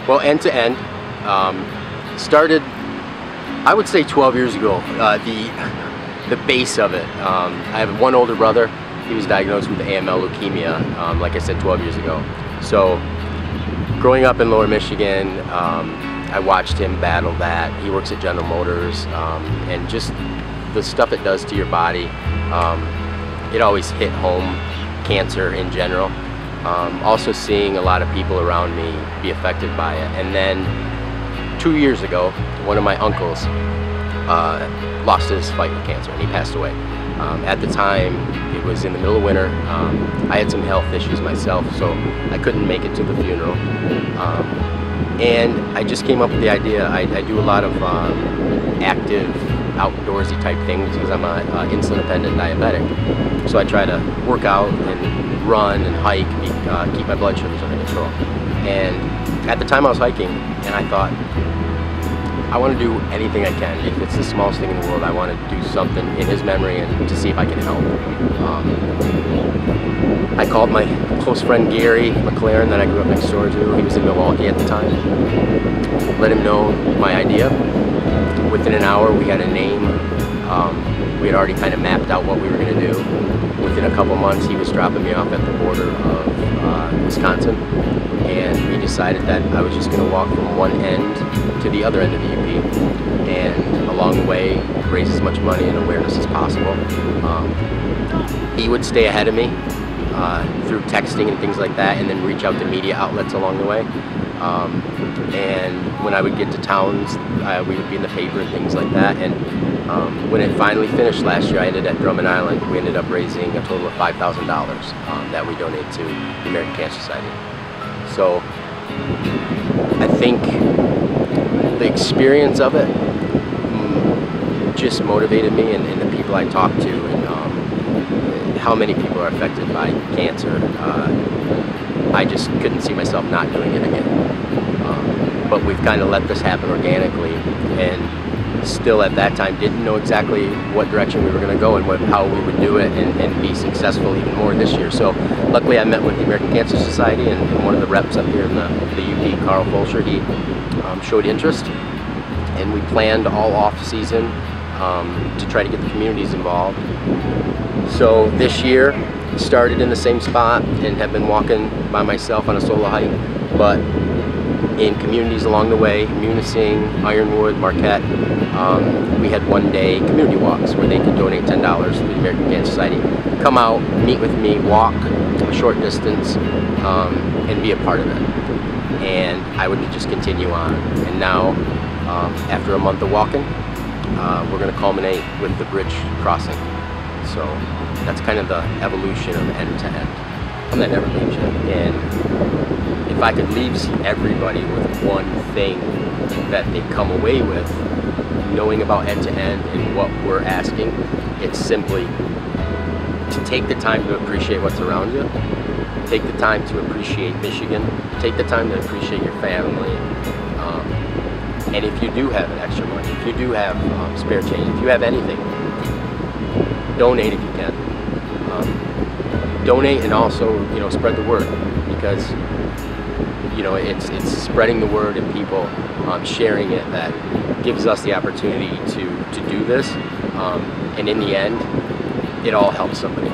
Well, end to end, started, I would say 12 years ago. The base of it. I have one older brother. He was diagnosed with AML leukemia, like I said, 12 years ago. So, growing up in Lower Michigan, I watched him battle that. He works at General Motors, and just the stuff it does to your body, it always hit home, cancer in general. Also seeing a lot of people around me be affected by it. And then 2 years ago, one of my uncles lost his fight with cancer and he passed away. At the time, it was in the middle of winter. I had some health issues myself, so I couldn't make it to the funeral. And I just came up with the idea. I do a lot of active, outdoorsy type things because I'm an insulin-dependent diabetic. So I try to work out and run and hike, keep my blood sugars under control. And at the time I was hiking, and I thought, I want to do anything I can. If it's the smallest thing in the world, I want to do something in his memory and to see if I can help. I called my close friend Gary McLaren that I grew up next door to. He was in Milwaukee at the time. Let him know my idea. Within an hour, we had a name. We had already kind of mapped out what we were going to do. Within a couple months, he was dropping me off at the border of Wisconsin. And we decided that I was just going to walk from one end to the other end of the UP, and along the way raise as much money and awareness as possible. He would stay ahead of me through texting and things like that, and then reach out to media outlets along the way. And when I would get to towns, we would be in the paper and things like that. And when it finally finished last year, I ended at Drummond Island. We ended up raising a total of $5,000 that we donated to the American Cancer Society. So I think the experience of it just motivated me, and the people I talked to, and how many people are affected by cancer. I just couldn't see myself not doing it again. But we've kind of let this happen organically, and still at that time didn't know exactly what direction we were going to go and how we would do it and be successful even more this year. So luckily I met with the American Cancer Society, and one of the reps up here in the UP, Carl Fulcher, he showed interest, and we planned all off season to try to get the communities involved. So this year started in the same spot and have been walking by myself on a solo hike, but in communities along the way, Munising, Ironwood, Marquette. We had one-day community walks where they could donate $10 to the American Cancer Society. Come out, meet with me, walk a short distance, and be a part of it. And I would just continue on. And now, after a month of walking, we're going to culminate with the bridge crossing. So that's kind of the evolution of end to end. I'm that never leaves you. And if I could leave everybody with one thing that they come away with, knowing about end to end and what we're asking, it's simply to take the time to appreciate what's around you, take the time to appreciate Michigan, take the time to appreciate your family, and if you do have an extra money, if you do have spare change, if you have anything, donate if you can. Donate, and also, spread the word, because it's spreading the word and people sharing it that gives us the opportunity to do this, and in the end, it all helps somebody.